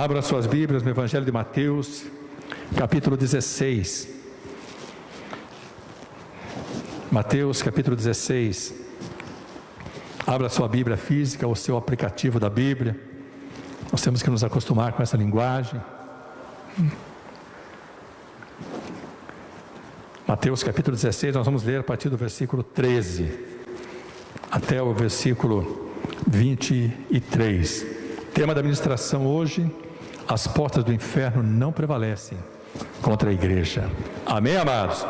Abra suas Bíblias no Evangelho de Mateus, capítulo 16. Mateus, capítulo 16. Abra sua Bíblia física, o seu aplicativo da Bíblia. Nós temos que nos acostumar com essa linguagem. Mateus, capítulo 16, nós vamos ler a partir do versículo 13 até o versículo 23. Tema da ministração hoje: as portas do inferno não prevalecem contra a igreja. Amém, amados?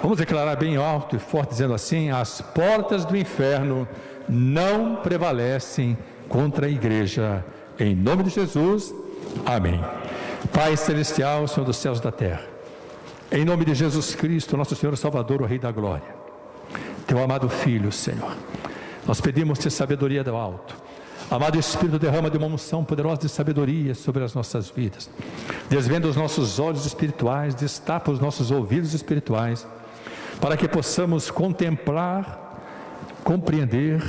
Vamos declarar bem alto e forte, dizendo assim: as portas do inferno não prevalecem contra a igreja. Em nome de Jesus, amém. Pai celestial, Senhor dos céus e da terra, em nome de Jesus Cristo, nosso Senhor e Salvador, o Rei da Glória, Teu amado Filho, Senhor, nós pedimos-te sabedoria do alto. Amado Espírito, derrama de uma unção poderosa de sabedoria sobre as nossas vidas. Desvenda os nossos olhos espirituais, destapa os nossos ouvidos espirituais, para que possamos contemplar, compreender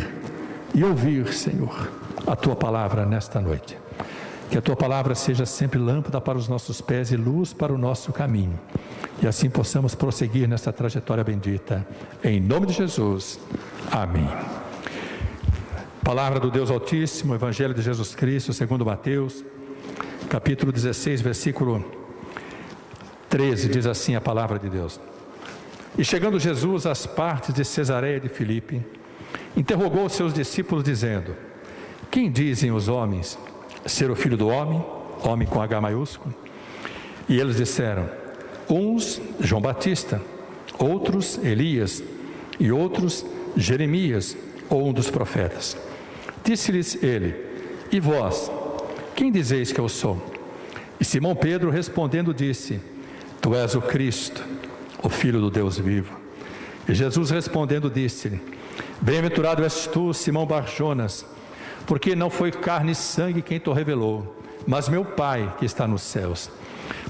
e ouvir, Senhor, a Tua palavra nesta noite. Que a Tua palavra seja sempre lâmpada para os nossos pés e luz para o nosso caminho. E assim possamos prosseguir nesta trajetória bendita. Em nome de Jesus. Amém. Palavra do Deus Altíssimo, Evangelho de Jesus Cristo, segundo Mateus, capítulo 16, versículo 13, diz assim a palavra de Deus. E chegando Jesus às partes de Cesareia de Filipe, interrogou os seus discípulos, dizendo: quem dizem os homens ser o Filho do Homem, homem com H maiúsculo? E eles disseram: uns João Batista, outros Elias, e outros Jeremias, ou um dos profetas. Disse-lhes ele: e vós, quem dizeis que eu sou? E Simão Pedro respondendo disse: tu és o Cristo, o Filho do Deus vivo. E Jesus respondendo disse-lhe: bem-aventurado és tu, Simão Bar-Jonas, porque não foi carne e sangue quem te revelou, mas meu Pai que está nos céus.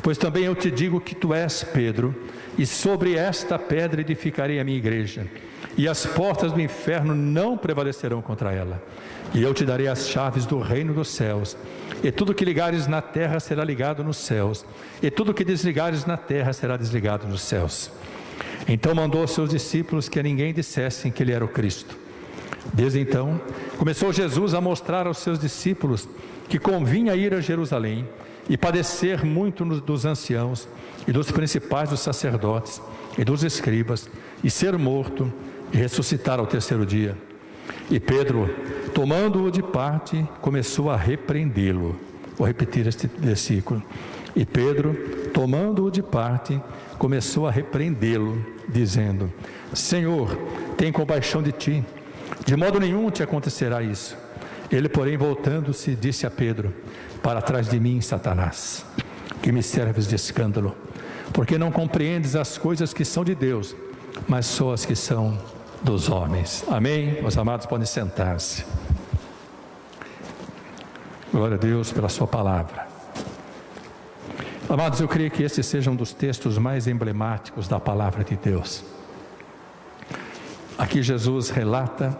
Pois também eu te digo que tu és Pedro, e sobre esta pedra edificarei a minha igreja, e as portas do inferno não prevalecerão contra ela. E eu te darei as chaves do reino dos céus, e tudo que ligares na terra será ligado nos céus, e tudo que desligares na terra será desligado nos céus. Então mandou aos seus discípulos que a ninguém dissessem que ele era o Cristo. Desde então, começou Jesus a mostrar aos seus discípulos que convinha ir a Jerusalém e padecer muito dos anciãos e dos principais dos sacerdotes e dos escribas, e ser morto e ressuscitar ao terceiro dia. E Pedro, tomando-o de parte, começou a repreendê-lo. Vou repetir este versículo. E Pedro, tomando-o de parte, começou a repreendê-lo, dizendo: Senhor, tem compaixão de ti, de modo nenhum te acontecerá isso. Ele, porém, voltando-se, disse a Pedro: para trás de mim, Satanás, que me serves de escândalo, porque não compreendes as coisas que são de Deus, mas só as que são dos homens. Amém? Meus amados, podem sentar-se. Glória a Deus pela sua palavra. Amados, eu creio que esse seja um dos textos mais emblemáticos da palavra de Deus. Aqui Jesus relata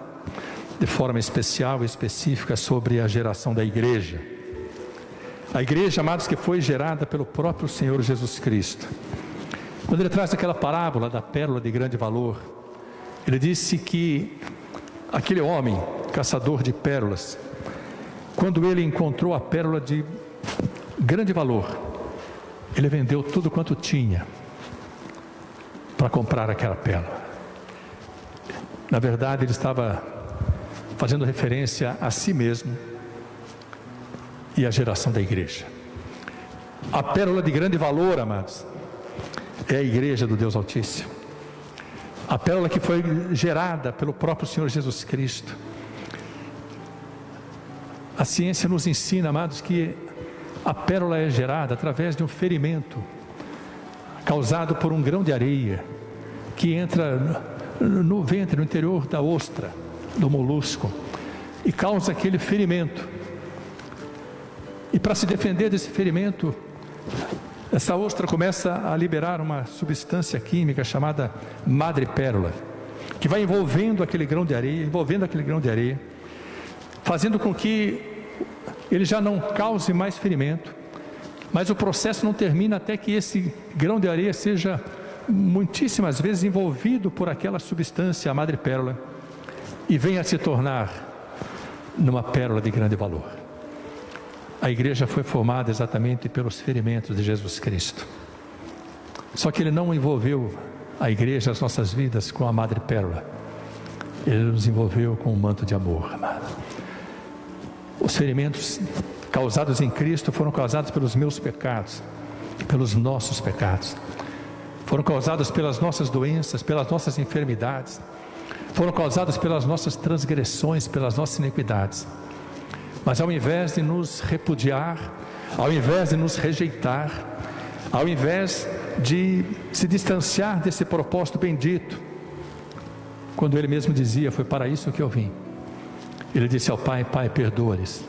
de forma especial e específica sobre a geração da igreja. A igreja, amados, que foi gerada pelo próprio Senhor Jesus Cristo. Quando ele traz aquela parábola da pérola de grande valor, ele disse que aquele homem, caçador de pérolas, quando ele encontrou a pérola de grande valor, ele vendeu tudo quanto tinha para comprar aquela pérola. Na verdade, ele estava fazendo referência a si mesmo e à geração da igreja. A pérola de grande valor, amados, é a igreja do Deus Altíssimo. A pérola que foi gerada pelo próprio Senhor Jesus Cristo. A ciência nos ensina, amados, que a pérola é gerada através de um ferimento causado por um grão de areia que entra no ventre, no interior da ostra, do molusco, e causa aquele ferimento. E para se defender desse ferimento, essa ostra começa a liberar uma substância química chamada madrepérola, que vai envolvendo aquele grão de areia, fazendo com que ele já não cause mais ferimento, Mas o processo não termina até que esse grão de areia seja muitíssimas vezes envolvido por aquela substância, a madrepérola, e venha a se tornar numa pérola de grande valor. A igreja foi formada exatamente pelos ferimentos de Jesus Cristo. Só que Ele não envolveu a igreja, as nossas vidas, com a madrepérola. Ele nos envolveu com um manto de amor, amado. Os ferimentos causados em Cristo foram causados pelos meus pecados, pelos nossos pecados. Foram causados pelas nossas doenças, pelas nossas enfermidades. Foram causados pelas nossas transgressões, pelas nossas iniquidades. Mas ao invés de nos repudiar, ao invés de nos rejeitar, ao invés de se distanciar desse propósito bendito, quando Ele mesmo dizia, foi para isso que eu vim, Ele disse ao Pai, Pai, perdoa-lhes,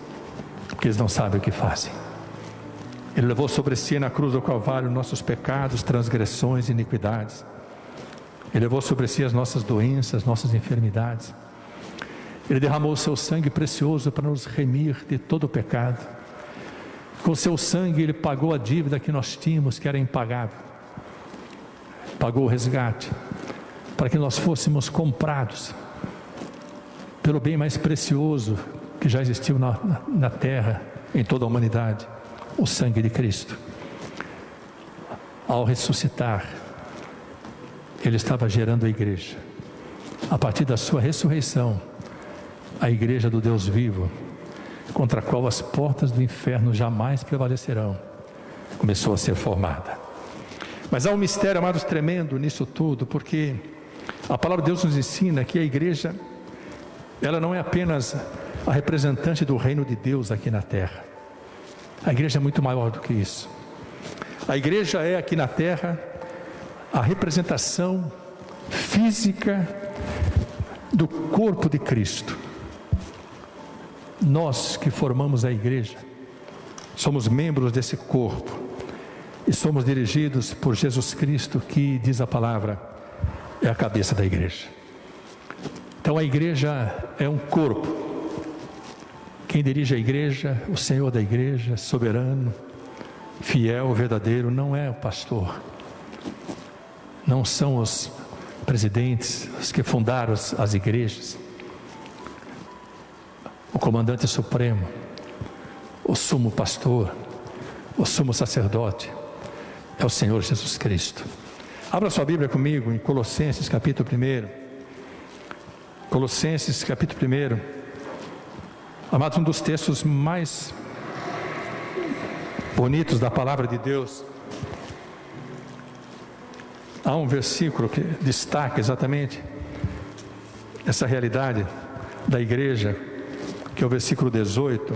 porque eles não sabem o que fazem. Ele levou sobre si na cruz do Calvário nossos pecados, transgressões, iniquidades. Ele levou sobre si as nossas doenças, nossas enfermidades. Ele derramou o seu sangue precioso para nos remir de todo o pecado. Com o seu sangue Ele pagou a dívida que nós tínhamos, que era impagável. Pagou o resgate, para que nós fôssemos comprados pelo bem mais precioso que já existiu na terra, em toda a humanidade, o sangue de Cristo. Ao ressuscitar, Ele estava gerando a igreja. A partir da sua ressurreição, a igreja do Deus vivo, contra a qual as portas do inferno jamais prevalecerão, começou a ser formada. Mas há um mistério, amados, tremendo nisso tudo, porque a palavra de Deus nos ensina que a igreja, ela não é apenas a representante do reino de Deus aqui na terra. A igreja é muito maior do que isso. A igreja é aqui na terra a representação física do corpo de Cristo. Nós que formamos a igreja, somos membros desse corpo e somos dirigidos por Jesus Cristo, que, diz a palavra, é a cabeça da igreja. Então a igreja é um corpo. Quem dirige a igreja, o Senhor da igreja, soberano, fiel, verdadeiro, não é o pastor, não são os presidentes, os que fundaram as igrejas, o comandante supremo, o sumo pastor, o sumo sacerdote, é o Senhor Jesus Cristo. Abra sua Bíblia comigo em Colossenses capítulo 1. Colossenses capítulo 1. Amados, um dos textos mais bonitos da palavra de Deus. Há um versículo que destaca exatamente essa realidade da igreja, que é o versículo 18.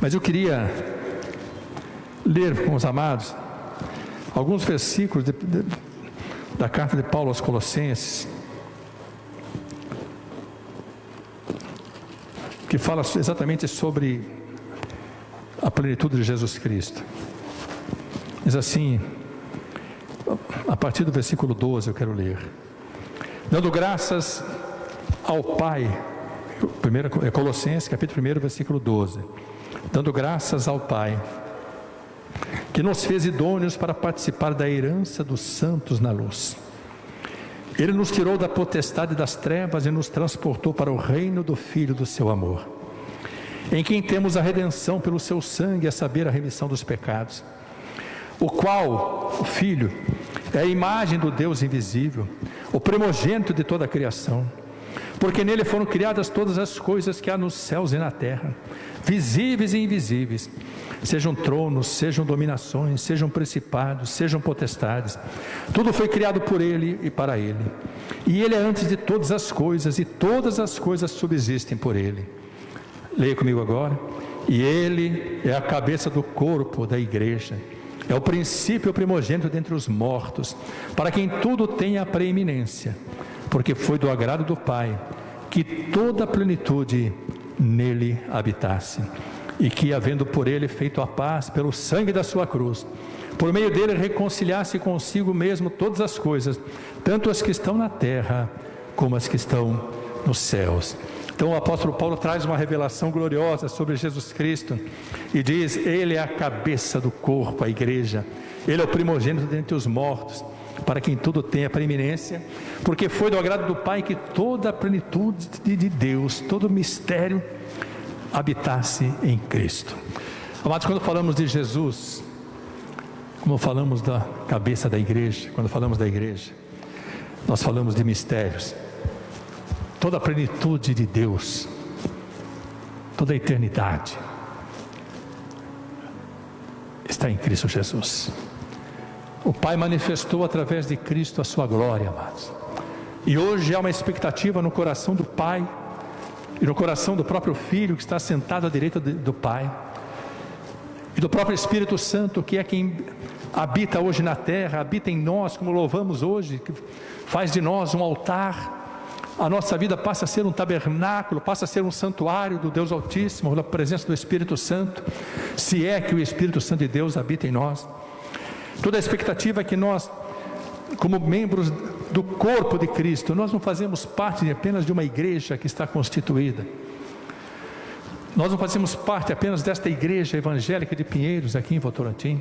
Mas eu queria ler com os amados alguns versículos da carta de Paulo aos Colossenses, que fala exatamente sobre a plenitude de Jesus Cristo. Diz assim, a partir do versículo 12 eu quero ler: dando graças ao Pai, Colossenses capítulo 1, versículo 12, dando graças ao Pai, que nos fez idôneos para participar da herança dos santos na luz. Ele nos tirou da potestade das trevas e nos transportou para o reino do Filho do seu amor, em quem temos a redenção pelo seu sangue, a saber, a remissão dos pecados, o qual, o Filho, é a imagem do Deus invisível, o primogênito de toda a criação, porque nele foram criadas todas as coisas que há nos céus e na terra, visíveis e invisíveis, sejam tronos, sejam dominações, sejam principados, sejam potestades. Tudo foi criado por Ele e para Ele. E Ele é antes de todas as coisas, e todas as coisas subsistem por Ele. Leia comigo agora. E Ele é a cabeça do corpo da igreja. É o princípio, o primogênito dentre os mortos, para quem tudo tenha a preeminência, porque foi do agrado do Pai que toda a plenitude nele habitasse, e que, havendo por ele feito a paz pelo sangue da sua cruz, por meio dele reconciliasse consigo mesmo todas as coisas, tanto as que estão na terra como as que estão nos céus. Então o apóstolo Paulo traz uma revelação gloriosa sobre Jesus Cristo e diz: Ele é a cabeça do corpo, a igreja. Ele é o primogênito dentre os mortos, para que em tudo tenha preeminência, porque foi do agrado do Pai que toda a plenitude de Deus, todo o mistério habitasse em Cristo. Amados, quando falamos de Jesus, como falamos da cabeça da igreja, quando falamos da igreja, nós falamos de mistérios. Toda a plenitude de Deus, toda a eternidade está em Cristo Jesus. O Pai manifestou através de Cristo a sua glória, amados. E hoje há uma expectativa no coração do Pai e no coração do próprio Filho, que está sentado à direita do Pai, e do próprio Espírito Santo, que é quem habita hoje na terra, habita em nós, como louvamos hoje, que faz de nós um altar. A nossa vida passa a ser um tabernáculo, passa a ser um santuário do Deus Altíssimo, na presença do Espírito Santo, se é que o Espírito Santo de Deus habita em nós. Toda a expectativa é que nós, como membros do corpo de Cristo, nós não fazemos parte apenas de uma igreja que está constituída. Nós não fazemos parte apenas desta igreja evangélica de Pinheiros, aqui em Votorantim.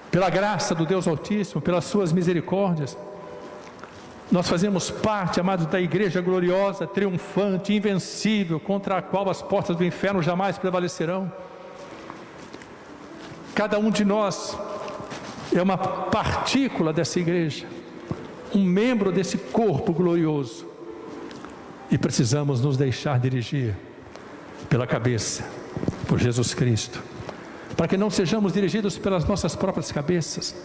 Pela graça do Deus Altíssimo, pelas suas misericórdias, nós fazemos parte, amados, da igreja gloriosa, triunfante, invencível, contra a qual as portas do inferno jamais prevalecerão. Cada um de nós é uma partícula dessa igreja, um membro desse corpo glorioso, e precisamos nos deixar dirigir pela cabeça, por Jesus Cristo, para que não sejamos dirigidos pelas nossas próprias cabeças,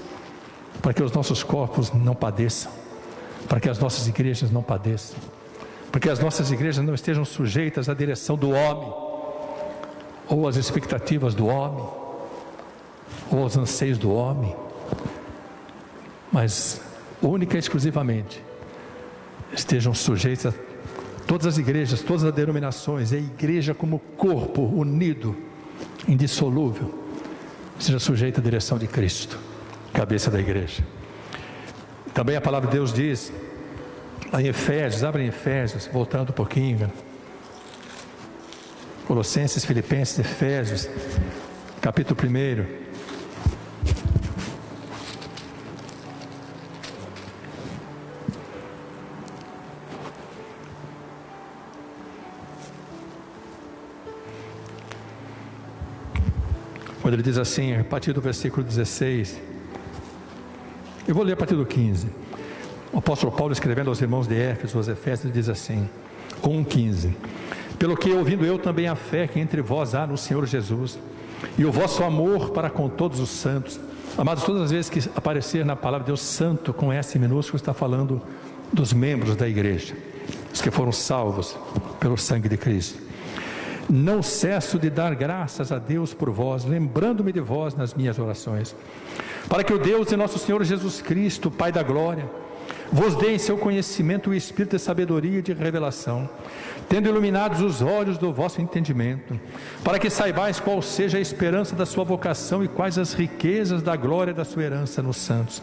para que os nossos corpos não padeçam, para que as nossas igrejas não padeçam, para que as nossas igrejas não estejam sujeitas à direção do homem, ou às expectativas do homem, ou aos anseios do homem, mas única e exclusivamente estejam sujeitas a todas as igrejas, todas as denominações, e a igreja como corpo unido, indissolúvel, seja sujeita à direção de Cristo, cabeça da igreja. Também a palavra de Deus diz, lá em Efésios, abre em Efésios, voltando um pouquinho, Colossenses, Filipenses, Efésios, capítulo 1. Quando ele diz assim, a partir do versículo 16, eu vou ler a partir do 15. O apóstolo Paulo, escrevendo aos irmãos de Éfeso, aos Efésios, ele diz assim, 1,15: Pelo que, ouvindo eu também a fé que entre vós há no Senhor Jesus, e o vosso amor para com todos os santos. Amados, todas as vezes que aparecer na palavra de Deus, santo, com S minúsculo, está falando dos membros da igreja, os que foram salvos pelo sangue de Cristo. Não cesso de dar graças a Deus por vós, lembrando-me de vós nas minhas orações, para que o Deus de nosso Senhor Jesus Cristo, Pai da glória, vos dê em seu conhecimento o espírito de sabedoria e de revelação, tendo iluminados os olhos do vosso entendimento, para que saibais qual seja a esperança da sua vocação e quais as riquezas da glória da sua herança nos santos,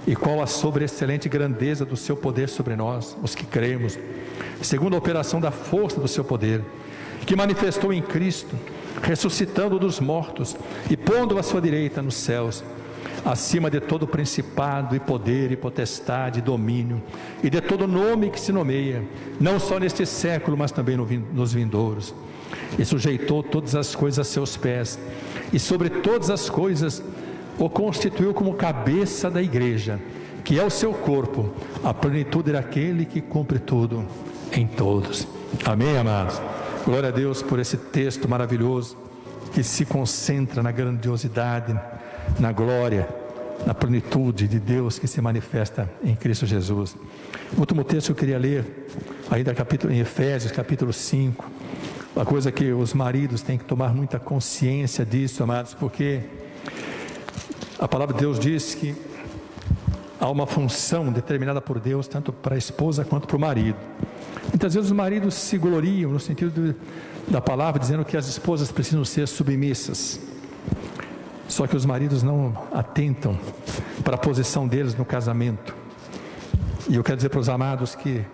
e qual a sobreexcelente grandeza do seu poder sobre nós, os que cremos, segundo a operação da força do seu poder, que manifestou em Cristo, ressuscitando dos mortos e pondo à sua direita nos céus, acima de todo principado e poder e potestade e domínio, e de todo nome que se nomeia, não só neste século, mas também nos vindouros. E sujeitou todas as coisas a seus pés, e sobre todas as coisas o constituiu como cabeça da igreja, que é o seu corpo, a plenitude daquele que cumpre tudo em todos. Amém, amados? Glória a Deus por esse texto maravilhoso, que se concentra na grandiosidade, na glória, na plenitude de Deus que se manifesta em Cristo Jesus. O último texto que eu queria ler, ainda em Efésios, capítulo 5, uma coisa que os maridos têm que tomar muita consciência disso, amados, porque a palavra de Deus diz que há uma função determinada por Deus, tanto para a esposa quanto para o marido. Muitas vezes os maridos se gloriam no sentido da palavra, dizendo que as esposas precisam ser submissas. Só que os maridos não atentam para a posição deles no casamento. E eu quero dizer para os amados que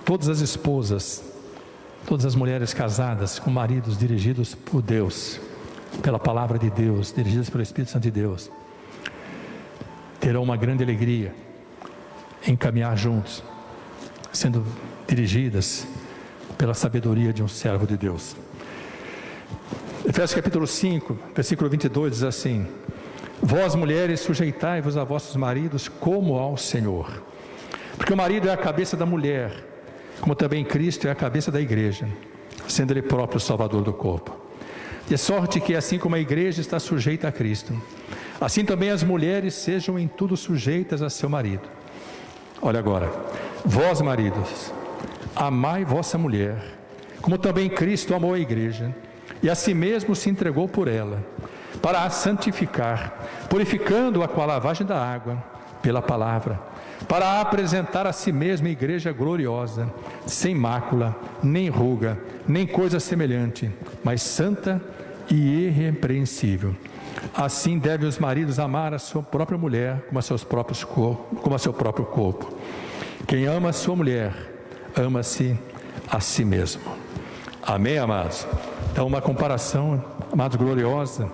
todas as esposas, todas as mulheres casadas com maridos dirigidos por Deus, pela palavra de Deus, dirigidas pelo Espírito Santo de Deus, terão uma grande alegria em caminhar juntos, sendo dirigidas pela sabedoria de um servo de Deus. Efésios capítulo 5, versículo 22 diz assim: vós mulheres sujeitai-vos a vossos maridos como ao Senhor, porque o marido é a cabeça da mulher, como também Cristo é a cabeça da igreja, sendo Ele próprio o Salvador do corpo. De sorte que assim como a igreja está sujeita a Cristo, assim também as mulheres sejam em tudo sujeitas a seu marido. Olha agora: vós maridos, amai vossa mulher, como também Cristo amou a igreja, e a si mesmo se entregou por ela, para a santificar, purificando-a com a lavagem da água, pela palavra, para a apresentar a si mesma igreja gloriosa, sem mácula, nem ruga, nem coisa semelhante, mas santa e irrepreensível. Assim devem os maridos amar a sua própria mulher como a seu próprio corpo. Quem ama a sua mulher, ama-se a si mesmo. Amém, amados? Então, uma comparação, amados, gloriosa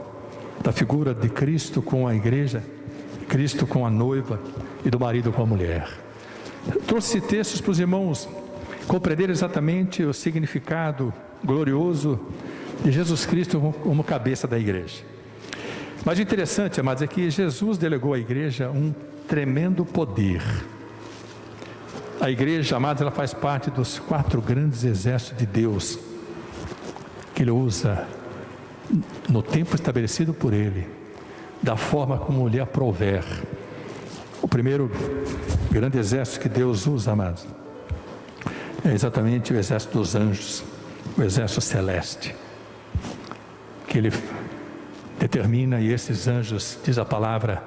da figura de Cristo com a igreja, Cristo com a noiva e do marido com a mulher. Eu trouxe textos para os irmãos compreenderem exatamente o significado glorioso de Jesus Cristo como cabeça da igreja. Mas o interessante, amados, é que Jesus delegou à igreja um tremendo poder. A igreja, amados, ela faz parte dos 4 grandes exércitos de Deus, que Ele usa no tempo estabelecido por Ele, da forma como lhe aprouver. O primeiro grande exército que Deus usa, amados, é exatamente o exército dos anjos, o exército celeste, que Ele determina, e esses anjos, diz a palavra,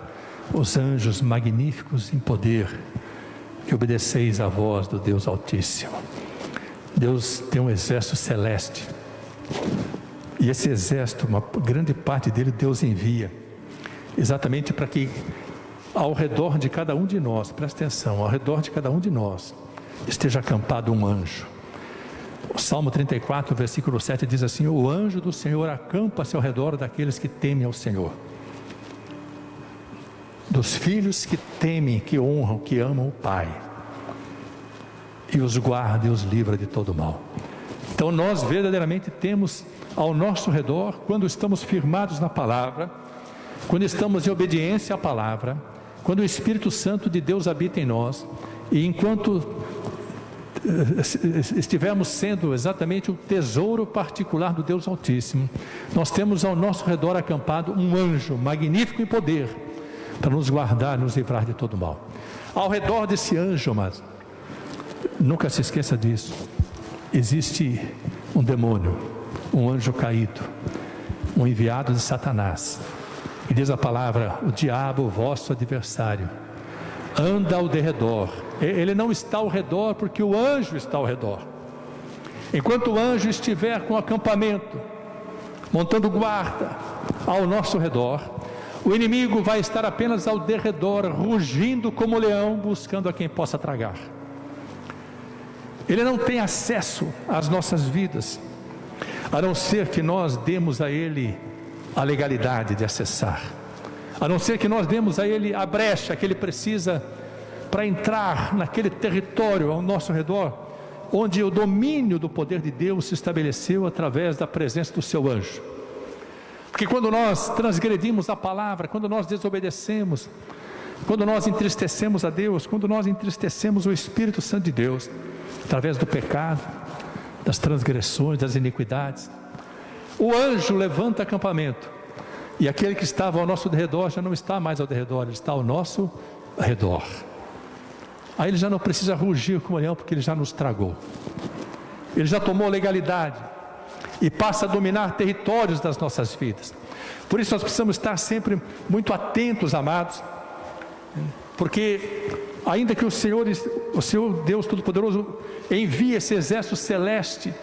os anjos magníficos em poder, que obedeceis à voz do Deus Altíssimo. Deus tem um exército celeste, e esse exército, uma grande parte dele, Deus envia, exatamente para que ao redor de cada um de nós, presta atenção, ao redor de cada um de nós, esteja acampado um anjo. O Salmo 34, versículo 7 diz assim: o anjo do Senhor acampa-se ao redor daqueles que temem ao Senhor, dos filhos que temem, que honram, que amam o Pai, e os guarda e os livra de todo mal. Então nós verdadeiramente temos ao nosso redor, quando estamos firmados na palavra, quando estamos em obediência à palavra, quando o Espírito Santo de Deus habita em nós, e enquanto estivermos sendo exatamente o tesouro particular do Deus Altíssimo, nós temos ao nosso redor acampado um anjo magnífico em poder, para nos guardar, nos livrar de todo mal. Ao redor desse anjo, mas nunca se esqueça disso, existe um demônio, um anjo caído, um enviado de Satanás. E diz a palavra: o diabo, o vosso adversário, anda ao derredor. Ele não está ao redor porque o anjo está ao redor. Enquanto o anjo estiver com o acampamento, montando guarda ao nosso redor, o inimigo vai estar apenas ao derredor, rugindo como leão, buscando a quem possa tragar. Ele não tem acesso às nossas vidas, a não ser que nós demos a ele a legalidade de acessar, a não ser que nós demos a ele a brecha que ele precisa para entrar naquele território ao nosso redor, onde o domínio do poder de Deus se estabeleceu através da presença do seu anjo. Porque quando nós transgredimos a palavra, quando nós desobedecemos, quando nós entristecemos a Deus, quando nós entristecemos o Espírito Santo de Deus, através do pecado, das transgressões, das iniquidades, o anjo levanta acampamento, e aquele que estava ao nosso redor já não está mais ao redor, ele está ao nosso redor. Aí ele já não precisa rugir como leão, porque ele já nos tragou, ele já tomou legalidade e passa a dominar territórios das nossas vidas. Por isso nós precisamos estar sempre muito atentos, amados, porque ainda que o Senhor Deus Todo-Poderoso envie esse exército celeste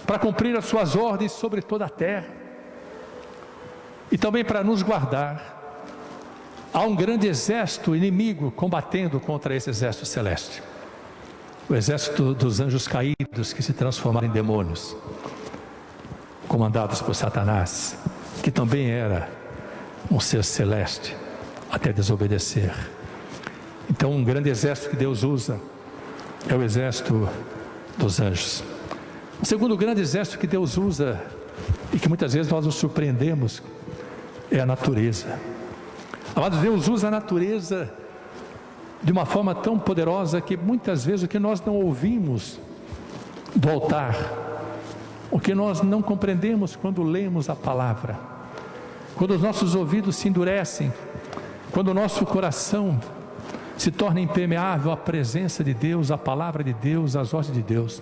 para cumprir as suas ordens sobre toda a terra, e também para nos guardar, há um grande exército inimigo combatendo contra esse exército celeste. o exército dos anjos caídos que se transformaram em demônios, comandados por Satanás, que também era um ser celeste, até desobedecer. Então, um grande exército que Deus usa é o exército dos anjos. O segundo grande exército que Deus usa, e que muitas vezes nós nos surpreendemos, é a natureza. Amados, Deus usa a natureza de uma forma tão poderosa que muitas vezes o que nós não ouvimos do altar, o que nós não compreendemos quando lemos a palavra, quando os nossos ouvidos se endurecem, quando o nosso coração se torna impermeável à presença de Deus, à palavra de Deus, às ordens de Deus.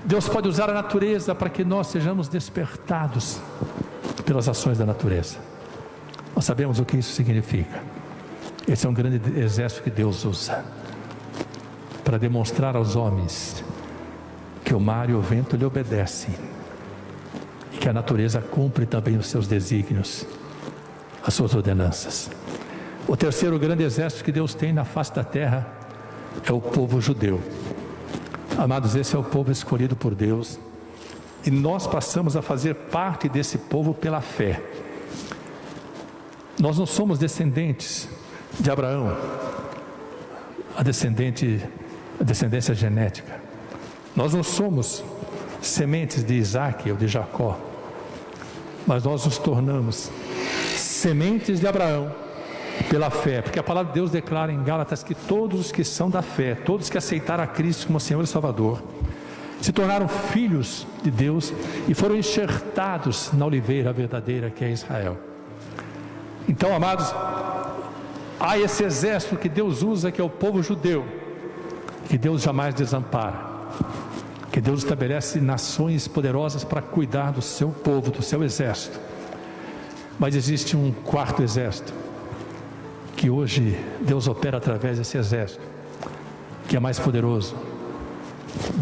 Deus pode usar a natureza para que nós sejamos despertados pelas ações da natureza. Nós sabemos o que isso significa. Esse é um grande exército que Deus usa para demonstrar aos homens que o mar e o vento lhe obedecem e que a natureza cumpre também os seus desígnios, as suas ordenanças. O terceiro grande exército que Deus tem na face da terra é o povo judeu. Amados, esse é o povo escolhido por Deus e nós passamos a fazer parte desse povo pela fé. Nós não somos descendentes de Abraão, a descendência genética. Nós não somos sementes de Isaac ou de Jacó, mas nós nos tornamos sementes de Abraão pela fé, porque a palavra de Deus declara em Gálatas que todos os que são da fé, todos que aceitaram a Cristo como Senhor e Salvador, se tornaram filhos de Deus e foram enxertados na oliveira verdadeira que é Israel. Então, amados, há esse exército que Deus usa, que é o povo judeu, que Deus jamais desampara, que Deus estabelece nações poderosas para cuidar do seu povo, do seu exército. Mas existe um quarto exército, que hoje Deus opera através desse exército, que é mais poderoso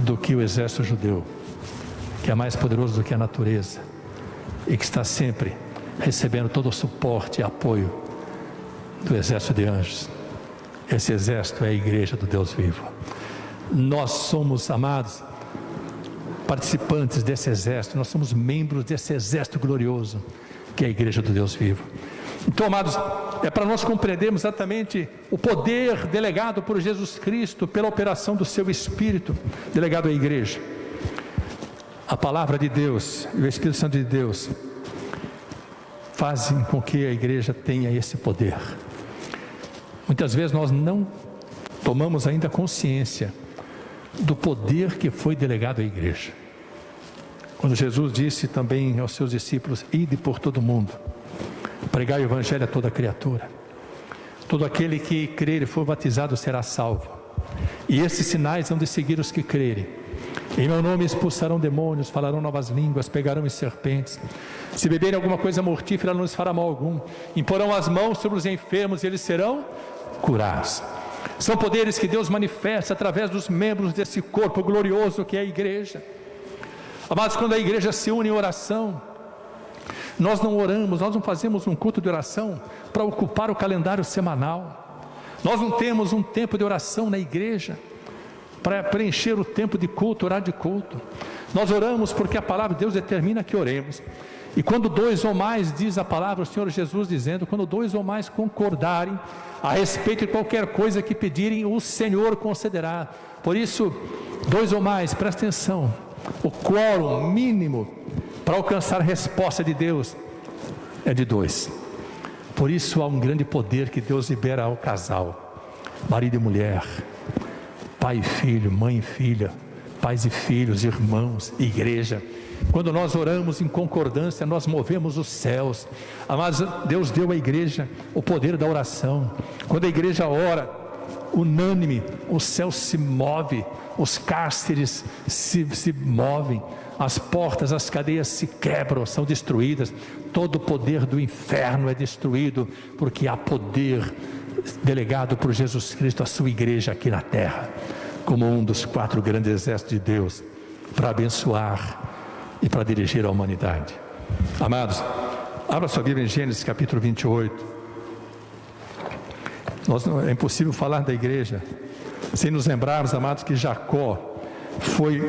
do que o exército judeu, que é mais poderoso do que a natureza, e que está sempre recebendo todo o suporte e apoio do exército de anjos. Esse exército é a igreja do Deus vivo. Nós somos, amados, participantes desse exército, nós somos membros desse exército glorioso, que é a igreja do Deus vivo. Então, amados, é para nós compreendermos exatamente o poder delegado por Jesus Cristo, pela operação do seu Espírito, delegado à igreja. A palavra de Deus e o Espírito Santo de Deus fazem com que a igreja tenha esse poder. Muitas vezes nós não tomamos ainda consciência do poder que foi delegado à igreja. Quando Jesus disse também aos seus discípulos: ide por todo o mundo, pregai o evangelho a toda criatura. Todo aquele que crer e for batizado será salvo. E esses sinais hão de seguir os que crerem. Em meu nome expulsarão demônios, falarão novas línguas, pegarão em serpentes. Se beberem alguma coisa mortífera, não lhes fará mal algum. Imporão as mãos sobre os enfermos e eles serão curados. São poderes que Deus manifesta através dos membros desse corpo glorioso que é a igreja. Amados, quando a igreja se une em oração, nós não oramos, nós não fazemos um culto de oração para ocupar o calendário semanal. Nós não temos um tempo de oração na igreja para preencher o tempo de culto, horário de culto. Nós oramos porque a palavra de Deus determina que oremos. E quando dois ou mais, diz a palavra, o Senhor Jesus dizendo, quando dois ou mais concordarem a respeito de qualquer coisa que pedirem, o Senhor concederá. Por isso, dois ou mais, presta atenção, o quórum mínimo para alcançar a resposta de Deus é de dois. Por isso há um grande poder que Deus libera ao casal, marido e mulher, pai e filho, mãe e filha, pais e filhos, irmãos, igreja. Quando nós oramos em concordância, nós movemos os céus. Mas Deus deu à igreja o poder da oração. Quando a igreja ora, unânime, o céu se move, os cárceres se movem, as portas, as cadeias se quebram, são destruídas. Todo o poder do inferno é destruído, porque há poder delegado por Jesus Cristo à sua igreja aqui na terra, como um dos 4 grandes exércitos de Deus, para abençoar e para dirigir a humanidade. Amados, abra sua Bíblia em Gênesis capítulo 28. É impossível falar da igreja sem nos lembrarmos, amados, que Jacó foi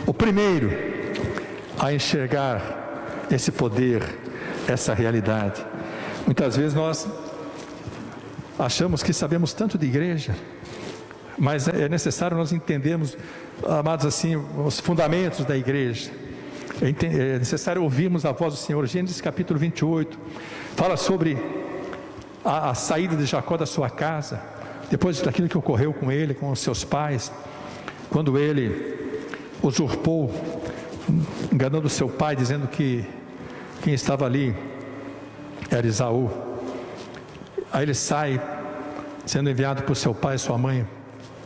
o primeiro a enxergar esse poder, essa realidade. Muitas vezes nós achamos que sabemos tanto de igreja, mas é necessário nós entendermos, amados, assim, os fundamentos da igreja. É necessário ouvirmos a voz do Senhor. Gênesis capítulo 28 fala sobre a saída de Jacó da sua casa, depois daquilo que ocorreu com ele, com os seus pais, quando ele usurpou, enganando seu pai, dizendo que quem estava ali era Esaú. Aí ele sai, sendo enviado por seu pai e sua mãe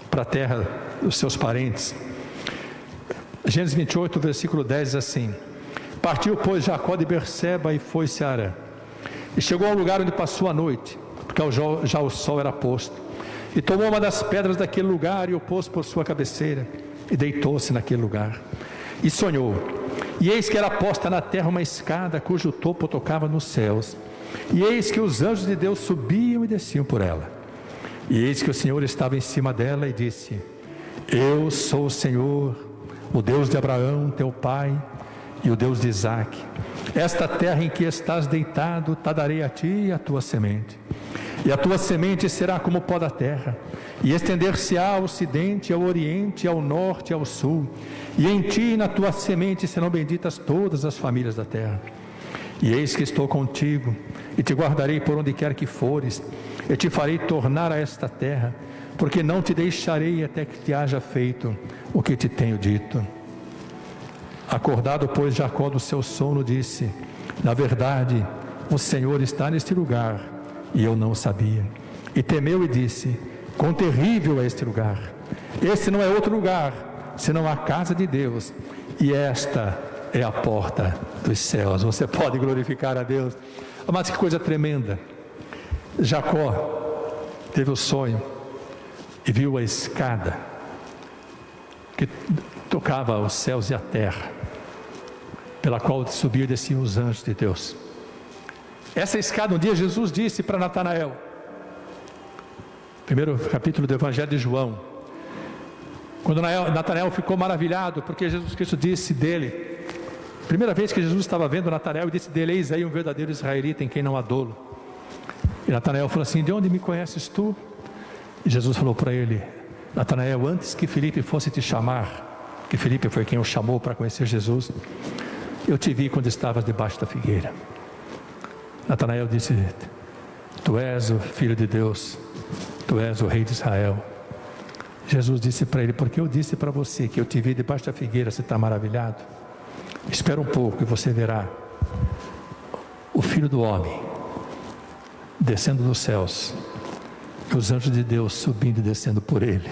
para a terra dos seus parentes. Gênesis 28, versículo 10 diz assim: partiu, pois, Jacó de Berseba e foi-se a Harã, e chegou ao lugar onde passou a noite, porque já o sol era posto, e tomou uma das pedras daquele lugar e o pôs por sua cabeceira, e deitou-se naquele lugar, e sonhou, e eis que era posta na terra uma escada, cujo topo tocava nos céus, e eis que os anjos de Deus subiam e desciam por ela, e eis que o Senhor estava em cima dela, e disse: eu sou o Senhor, o Deus de Abraão, teu pai, e o Deus de Isaque. Esta terra em que estás deitado, te darei a ti e a tua semente, e a tua semente será como o pó da terra, e estender-se-á ao ocidente, ao oriente, ao norte e ao sul, e em ti e na tua semente serão benditas todas as famílias da terra. E eis que estou contigo, e te guardarei por onde quer que fores, e te farei tornar a esta terra, porque não te deixarei até que te haja feito o que te tenho dito. Acordado, pois, Jacó do seu sono, disse: na verdade, o Senhor está neste lugar, e eu não sabia. E temeu e disse: quão terrível é este lugar! Este não é outro lugar, senão a casa de Deus, e esta é a porta dos céus. Você pode glorificar a Deus. Mas que coisa tremenda! Jacó teve o sonho e viu a escada que tocava os céus e a terra, pela qual subiam e desciam os anjos de Deus. Essa escada, um dia Jesus disse para Natanael, primeiro capítulo do Evangelho de João, quando Natanael ficou maravilhado, porque Jesus Cristo disse dele, primeira vez que Jesus estava vendo Natanael, e disse dele: eis aí um verdadeiro israelita em quem não há dolo. E Natanael falou assim: de onde me conheces tu? E Jesus falou para ele: Natanael, antes que Filipe fosse te chamar, que Filipe foi quem o chamou para conhecer Jesus, eu te vi quando estavas debaixo da figueira. Natanael disse: tu és o Filho de Deus, tu és o Rei de Israel. Jesus disse para ele: porque eu disse para você que eu te vi debaixo da figueira, você está maravilhado? Espera um pouco e você verá o Filho do Homem descendo dos céus, e os anjos de Deus subindo e descendo por ele.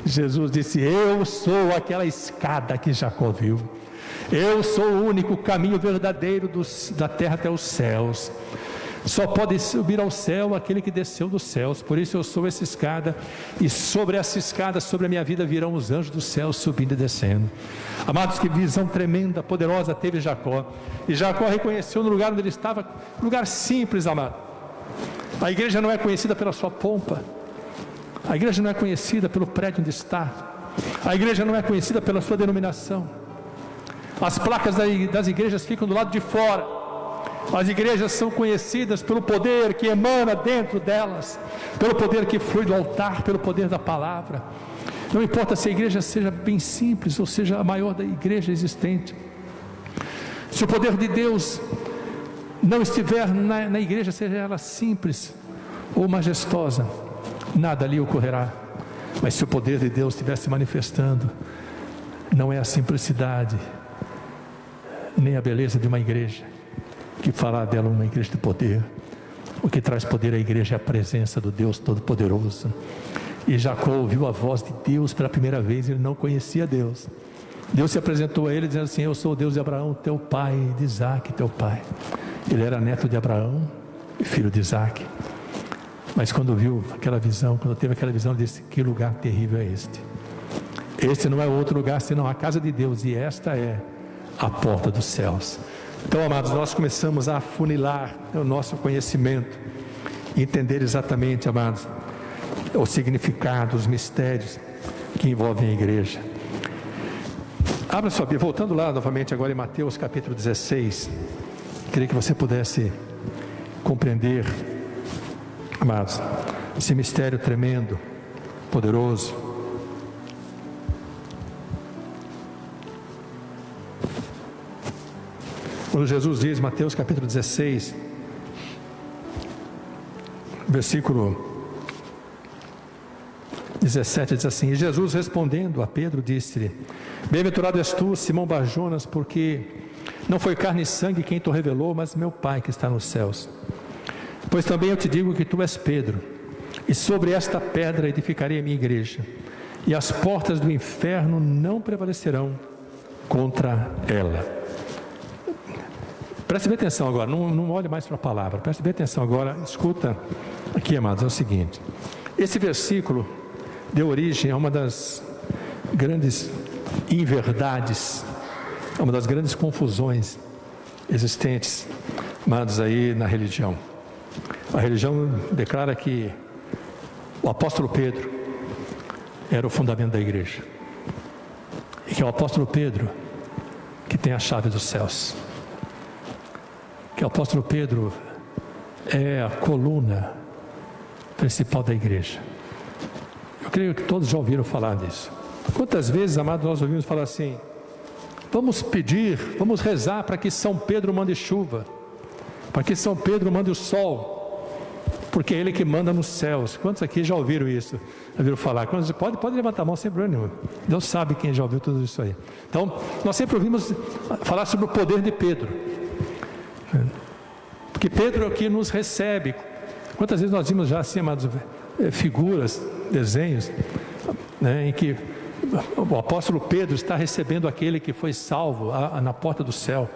Jesus disse: eu sou aquela escada que Jacó viu, eu sou o único caminho verdadeiro da terra até os céus. Só pode subir ao céu aquele que desceu dos céus. Por isso eu sou essa escada, e sobre essa escada, sobre a minha vida, virão os anjos do céu subindo e descendo. Amados, que visão tremenda, poderosa teve Jacó. E Jacó reconheceu no lugar onde ele estava, lugar simples, amado. A igreja não é conhecida pela sua pompa, a igreja não é conhecida pelo prédio onde está, a igreja não é conhecida pela sua denominação. As placas das igrejas ficam do lado de fora. As igrejas são conhecidas pelo poder que emana dentro delas, pelo poder que flui do altar, pelo poder da palavra. Não importa se a igreja seja bem simples ou seja a maior da igreja existente, se o poder de Deus não estiver na igreja, seja ela simples ou majestosa, nada ali ocorrerá. Mas se o poder de Deus estiver se manifestando, não é a simplicidade nem a beleza de uma igreja que fará dela uma igreja de poder. O que traz poder à igreja é a presença do Deus Todo-Poderoso. E Jacó ouviu a voz de Deus pela primeira vez. Ele não conhecia Deus. Deus se apresentou a ele dizendo assim: eu sou o Deus de Abraão, teu pai, de Isaque, teu pai. Ele era neto de Abraão e filho de Isaque. Mas quando viu aquela visão, quando teve aquela visão, ele disse: que lugar terrível é este? Este não é outro lugar senão a casa de Deus, e esta é a porta dos céus. Então, amados, nós começamos a afunilar o nosso conhecimento, entender exatamente, amados, o significado, os mistérios que envolvem a igreja. Abra sua Bíblia, voltando lá novamente agora em Mateus capítulo 16. Queria que você pudesse compreender, amados, esse mistério tremendo, poderoso. Quando Jesus diz, Mateus capítulo 16, versículo 17, diz assim: E Jesus respondendo a Pedro disse-lhe: Bem-aventurado és tu, Simão Bar-Jonas, porque não foi carne e sangue quem te revelou, mas meu Pai que está nos céus. Pois também eu te digo que tu és Pedro, e sobre esta pedra edificarei a minha igreja, e as portas do inferno não prevalecerão contra ela. Preste bem atenção agora, não olhe mais para a palavra, preste bem atenção agora, escuta aqui, amados, é o seguinte: esse versículo deu origem a uma das grandes inverdades, a uma das grandes confusões existentes, amados, aí na religião. A religião declara que o apóstolo Pedro era o fundamento da igreja, e que é o apóstolo Pedro que tem a chave dos céus, que o apóstolo Pedro é a coluna principal da igreja. Eu creio que todos já ouviram falar disso. Quantas vezes, amados, nós ouvimos falar assim: vamos pedir, vamos rezar para que São Pedro mande chuva, para que São Pedro mande o sol, porque é Ele que manda nos céus. Quantos aqui já ouviram isso? Já ouviram falar? Quantos, pode levantar a mão sem problema nenhum. Deus sabe quem já ouviu tudo isso aí. Então, nós sempre ouvimos falar sobre o poder de Pedro, porque Pedro é o que nos recebe. Quantas vezes nós vimos já assim, amados, figuras, desenhos, né, em que o apóstolo Pedro está recebendo aquele que foi salvo na porta do céu.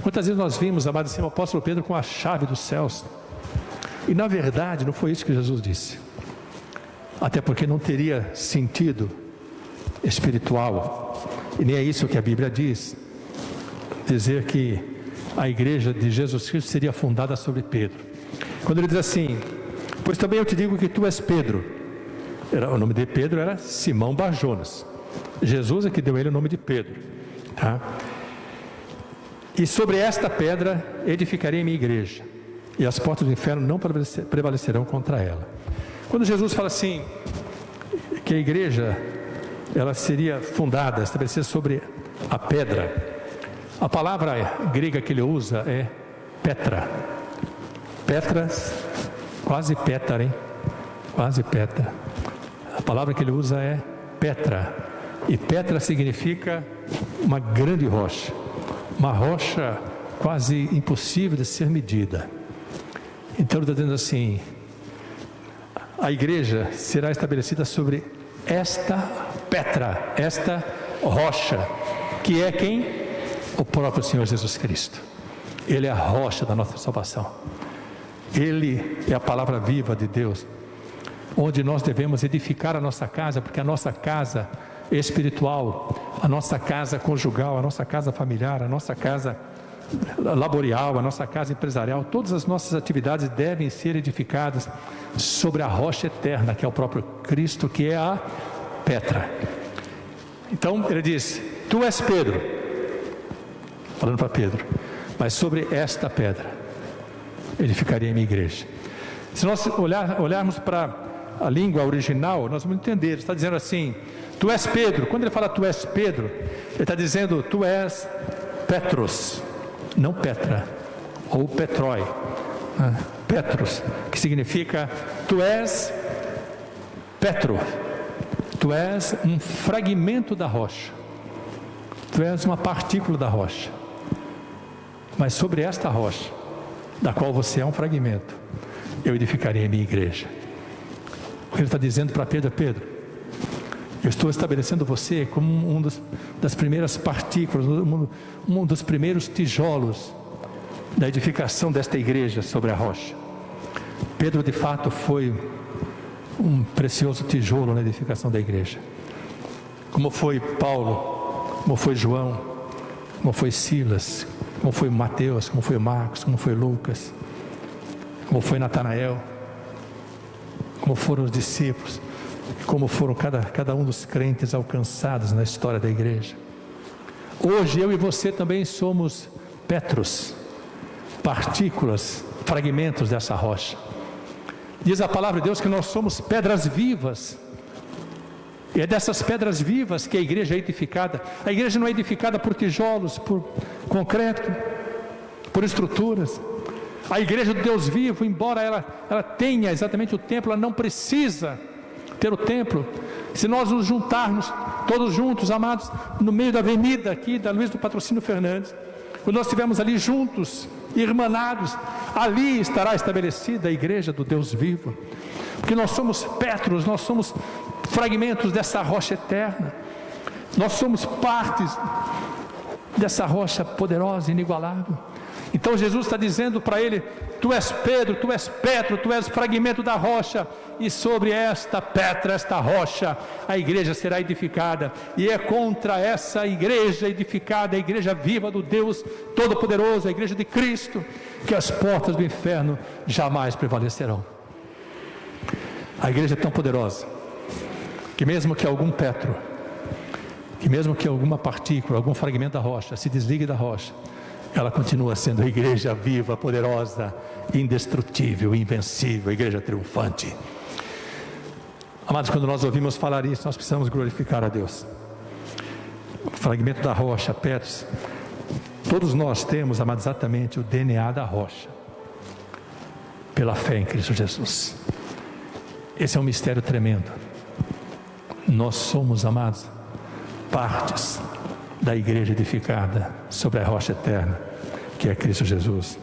Quantas vezes nós vimos, amados, assim, o apóstolo Pedro com a chave dos céus? E na verdade não foi isso que Jesus disse, até porque não teria sentido espiritual, e nem é isso que a Bíblia diz, dizer que a igreja de Jesus Cristo seria fundada sobre Pedro. Quando ele diz assim: pois também eu te digo que tu és Pedro. O nome de Pedro era Simão Bar-Jonas. Jesus é que deu ele o nome de Pedro, tá? E sobre esta pedra edificarei a minha igreja, e as portas do inferno não prevalecerão contra ela. Quando Jesus fala assim, que a igreja ela seria fundada, estabelecida sobre a pedra, a palavra grega que ele usa é Petra. Petras, quase Pétara, hein? Quase Petra. A palavra que ele usa é Petra. E Petra significa uma grande rocha. Uma rocha quase impossível de ser medida. Então ele está dizendo assim: a igreja será estabelecida sobre esta Petra, esta rocha, que é quem? O próprio Senhor Jesus Cristo. Ele é a rocha da nossa salvação. Ele é a palavra viva de Deus, onde nós devemos edificar a nossa casa, porque a nossa casa espiritual, a nossa casa conjugal, a nossa casa familiar, a nossa casa laboral, a nossa casa empresarial, todas as nossas atividades devem ser edificadas sobre a rocha eterna, que é o próprio Cristo, que é a Petra. Então ele diz: tu és Pedro, falando para Pedro, mas sobre esta pedra edificaria a minha igreja. Se nós olharmos para a língua original, nós vamos entender. Ele está dizendo assim: tu és Pedro. Quando ele fala tu és Pedro, ele está dizendo tu és Petros, não Petra ou Petrói, Petros, que significa tu és Petro, tu és um fragmento da rocha, tu és uma partícula da rocha, mas sobre esta rocha, da qual você é um fragmento, eu edificarei a minha igreja. Ele está dizendo para Pedro: Pedro, eu estou estabelecendo você como das primeiras partículas, um dos primeiros tijolos da edificação desta igreja sobre a rocha. Pedro de fato foi um precioso tijolo na edificação da igreja, como foi Paulo, como foi João, como foi Silas, como foi Mateus, como foi Marcos, como foi Lucas, como foi Natanael, como foram os discípulos. como foram cada um dos crentes alcançados na história da igreja. Hoje eu e você também somos Petros, partículas, fragmentos dessa rocha. Diz a palavra de Deus que nós somos pedras vivas. E é dessas pedras vivas que a igreja é edificada. A igreja não é edificada por tijolos, por concreto, por estruturas. A igreja do Deus vivo, embora ela tenha exatamente o templo, ela não precisa ter o templo. Se nós nos juntarmos todos juntos, amados, no meio da avenida aqui da Luiz do Patrocínio Fernandes, quando nós estivermos ali juntos, irmanados, ali estará estabelecida a igreja do Deus vivo. Porque nós somos Petros, nós somos fragmentos dessa rocha eterna. Nós somos partes dessa rocha poderosa e inigualável. Então Jesus está dizendo para ele: tu és Pedro, tu és Petro, tu és fragmento da rocha, e sobre esta pedra, esta rocha, a igreja será edificada. E é contra essa igreja edificada, a igreja viva do Deus Todo-Poderoso, a igreja de Cristo, que as portas do inferno jamais prevalecerão. A igreja é tão poderosa que mesmo que algum Petro, que mesmo que alguma partícula, algum fragmento da rocha se desligue da rocha, ela continua sendo a igreja viva, poderosa, indestrutível, invencível, a igreja triunfante. Amados, quando nós ouvimos falar isso, nós precisamos glorificar a Deus. O fragmento da rocha, Petros, todos nós temos, amados, exatamente o DNA da rocha, pela fé em Cristo Jesus. Esse é um mistério tremendo. Nós somos, amados, partes da igreja edificada sobre a rocha eterna, que é Cristo Jesus.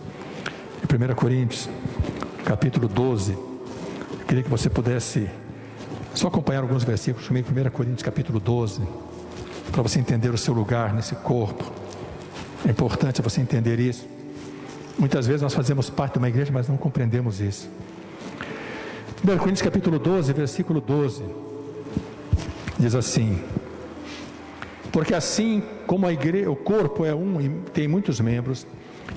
Em 1 Coríntios, capítulo 12, eu queria que você pudesse só acompanhar alguns versículos comigo. 1 Coríntios, capítulo 12, para você entender o seu lugar nesse corpo. É importante você entender isso. Muitas vezes nós fazemos parte de uma igreja, mas não compreendemos isso. 1 Coríntios, capítulo 12, versículo 12, diz assim: porque assim como a igreja, o corpo é um e tem muitos membros,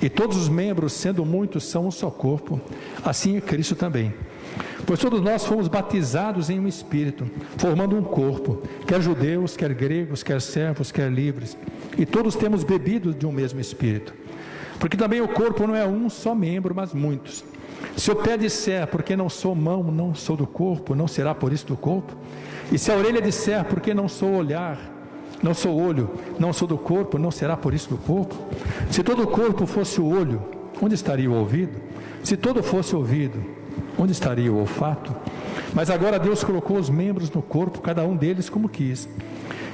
e todos os membros, sendo muitos, são um só corpo, assim é Cristo também. Pois todos nós fomos batizados em um Espírito, formando um corpo, quer judeus, quer gregos, quer servos, quer livres, e todos temos bebido de um mesmo Espírito. Porque também o corpo não é um só membro, mas muitos. Se o pé disser, porque não sou mão, não sou do corpo, não será por isso do corpo? E se a orelha disser, porque não sou olhar, não sou olho, não sou do corpo, não será por isso do corpo? Se todo o corpo fosse o olho, onde estaria o ouvido? Se todo fosse ouvido, onde estaria o olfato? Mas agora Deus colocou os membros no corpo, cada um deles como quis.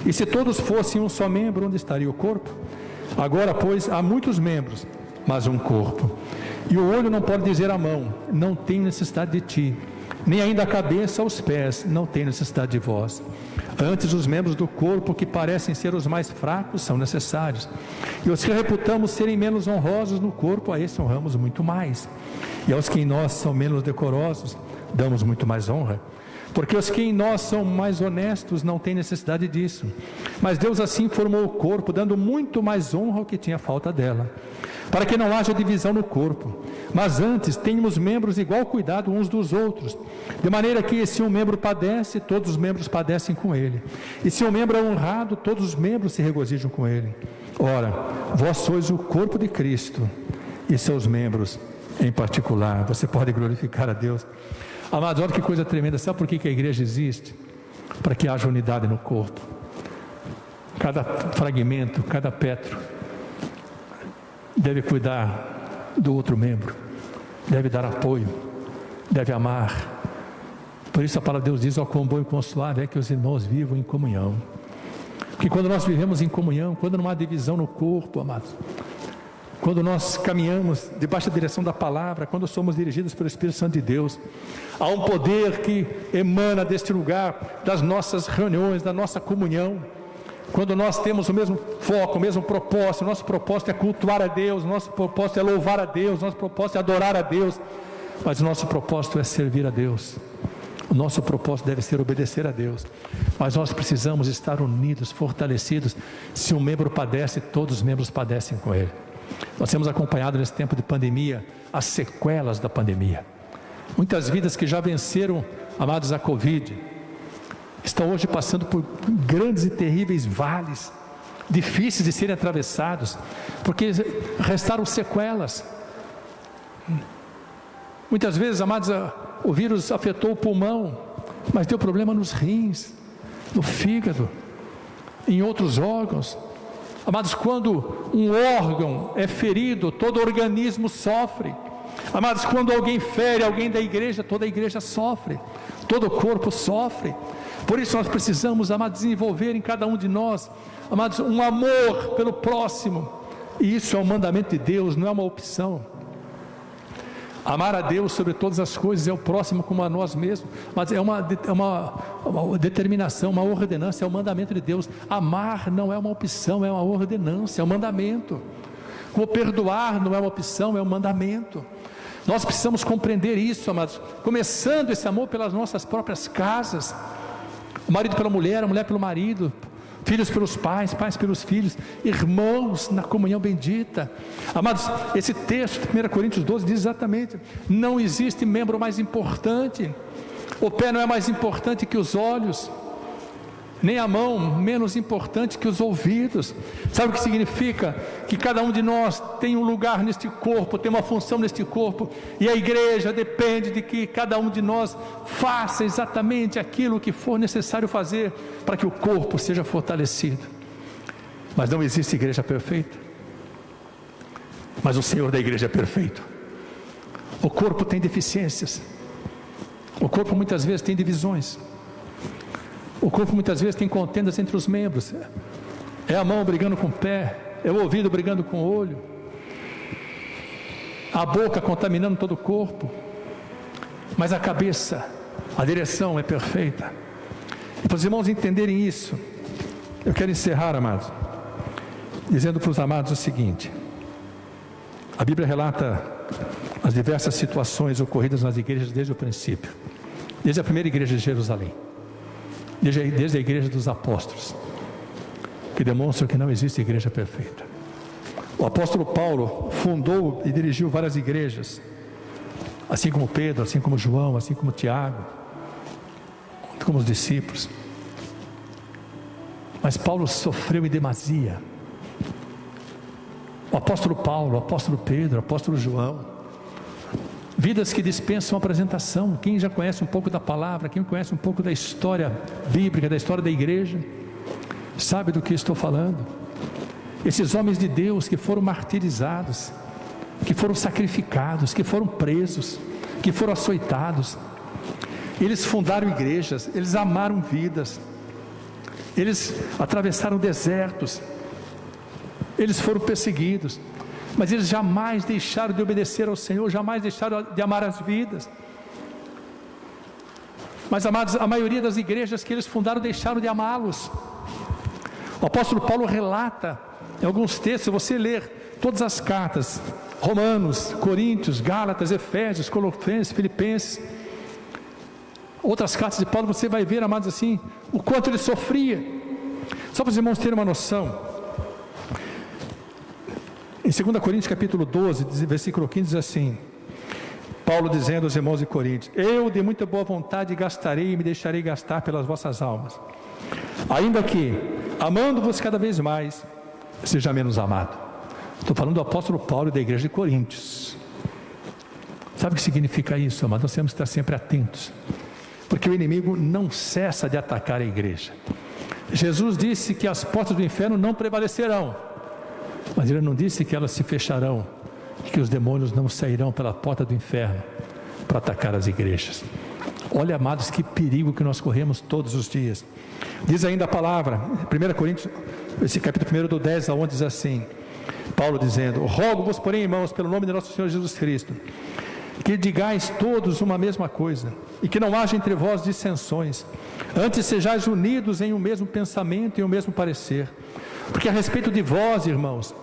E se todos fossem um só membro, onde estaria o corpo? Agora, pois, há muitos membros, mas um corpo. E o olho não pode dizer à mão: não tenho necessidade de ti, nem ainda a cabeça aos pés: não tenho necessidade de vós. Antes, os membros do corpo que parecem ser os mais fracos são necessários, e os que reputamos serem menos honrosos no corpo, a esse honramos muito mais, e aos que em nós são menos decorosos, damos muito mais honra, porque os que em nós são mais honestos não têm necessidade disso, mas Deus assim formou o corpo, dando muito mais honra ao que tinha falta dela, para que não haja divisão no corpo, mas antes tenhamos membros igual cuidado uns dos outros, de maneira que se um membro padece, todos os membros padecem com ele, e se um membro é honrado, todos os membros se regozijam com ele. Ora, vós sois o corpo de Cristo, e seus membros em particular. Você pode glorificar a Deus. Amados, olha que coisa tremenda. Sabe por que a igreja existe? Para que haja unidade no corpo. Cada fragmento, cada petro deve cuidar do outro membro, deve dar apoio, deve amar. Por isso a palavra de Deus diz: ó, quão bom e quão suave é que os irmãos vivam em comunhão. Porque quando nós vivemos em comunhão, quando não há divisão no corpo, amados, quando nós caminhamos debaixo da direção da palavra, quando somos dirigidos pelo Espírito Santo de Deus, há um poder que emana deste lugar, das nossas reuniões, da nossa comunhão. Quando nós temos o mesmo foco, o mesmo propósito, o nosso propósito é cultuar a Deus, o nosso propósito é louvar a Deus, o nosso propósito é adorar a Deus, mas o nosso propósito é servir a Deus. O nosso propósito deve ser obedecer a Deus, mas nós precisamos estar unidos, fortalecidos. Se um membro padece, todos os membros padecem com ele. Nós temos acompanhado nesse tempo de pandemia as sequelas da pandemia. Muitas vidas que já venceram, amados, a Covid, estão hoje passando por grandes e terríveis vales, difíceis de serem atravessados, porque restaram sequelas. Muitas vezes, amados, o vírus afetou o pulmão, mas deu problema nos rins, no fígado, em outros órgãos. Amados, quando um órgão é ferido, todo o organismo sofre. Amados, quando alguém fere alguém da igreja, toda a igreja sofre, todo o corpo sofre. Por isso nós precisamos, amados, desenvolver em cada um de nós, amados, um amor pelo próximo. E isso é um mandamento de Deus, não é uma opção. Amar a Deus sobre todas as coisas, é o próximo como a nós mesmos. Mas é uma determinação, uma ordenança, é o mandamento de Deus. Amar não é uma opção, é uma ordenança, é um mandamento. Como perdoar não é uma opção, é um mandamento. Nós precisamos compreender isso, amados, começando esse amor pelas nossas próprias casas, o marido pela mulher, a mulher pelo marido, filhos pelos pais, pais pelos filhos, irmãos na comunhão bendita. Amados, esse texto, 1 Coríntios 12, diz exatamente: não existe membro mais importante, o pé não é mais importante que os olhos, nem a mão menos importante que os ouvidos. Sabe o que significa? Que cada um de nós tem um lugar neste corpo, tem uma função neste corpo, e a igreja depende de que cada um de nós faça exatamente aquilo que for necessário fazer para que o corpo seja fortalecido. Mas não existe igreja perfeita, mas o Senhor da igreja é perfeito. O corpo tem deficiências, o corpo muitas vezes tem divisões, o corpo muitas vezes tem contendas entre os membros. É a mão brigando com o pé, é o ouvido brigando com o olho, a boca contaminando todo o corpo. Mas a cabeça, a direção é perfeita. E para os irmãos entenderem isso, eu quero encerrar, amados, dizendo para os amados o seguinte: a Bíblia relata as diversas situações ocorridas nas igrejas desde o princípio, desde a primeira igreja de Jerusalém, desde a igreja dos apóstolos, que demonstram que não existe igreja perfeita. O apóstolo Paulo fundou e dirigiu várias igrejas, assim como Pedro, assim como João, assim como Tiago, como os discípulos. Mas Paulo sofreu em demasia. O apóstolo Paulo, o apóstolo Pedro, o apóstolo João, vidas que dispensam apresentação. Quem já conhece um pouco da palavra, quem conhece um pouco da história bíblica, da história da igreja, sabe do que estou falando. Esses homens de Deus que foram martirizados, que foram sacrificados, que foram presos, que foram açoitados, eles fundaram igrejas, eles amaram vidas, eles atravessaram desertos, eles foram perseguidos, mas eles jamais deixaram de obedecer ao Senhor, jamais deixaram de amar as vidas. Mas, amados, a maioria das igrejas que eles fundaram deixaram de amá-los. O apóstolo Paulo relata em alguns textos, você ler todas as cartas, Romanos, Coríntios, Gálatas, Efésios, Colossenses, Filipenses, outras cartas de Paulo, você vai ver, amados, assim, o quanto ele sofria. Só para os irmãos terem uma noção, em 2 Coríntios capítulo 12, versículo 15, diz assim, Paulo dizendo aos irmãos de Coríntios: eu de muita boa vontade gastarei e me deixarei gastar pelas vossas almas, ainda que, amando-vos cada vez mais, seja menos amado. Estou falando do apóstolo Paulo e da igreja de Coríntios. Sabe o que significa isso, amado? Nós temos que estar sempre atentos, porque o inimigo não cessa de atacar a igreja. Jesus disse que as portas do inferno não prevalecerão, mas ele não disse que elas se fecharão, e que os demônios não sairão pela porta do inferno para atacar as igrejas. Olha, amados, que perigo que nós corremos todos os dias. Diz ainda a palavra, 1 Coríntios, esse capítulo 1 do 10 a 11, diz assim, Paulo dizendo: rogo-vos, porém, irmãos, pelo nome de nosso Senhor Jesus Cristo, que digais todos uma mesma coisa, e que não haja entre vós dissensões, antes sejais unidos em um mesmo pensamento e um mesmo parecer. Porque a respeito de vós, irmãos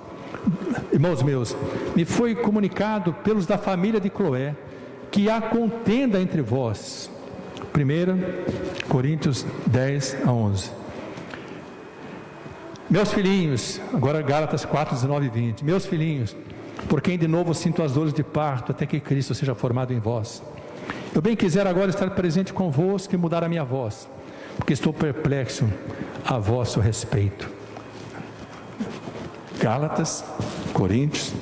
meus, me foi comunicado pelos da família de Cloé, que há contenda entre vós. 1 Coríntios 10 a 11. Meus filhinhos, agora Gálatas 4, 19 e 20. Meus filhinhos, por quem de novo sinto as dores de parto, até que Cristo seja formado em vós. Eu bem quisera agora estar presente convosco e mudar a minha voz, porque estou perplexo a vosso respeito. Gálatas, Coríntios,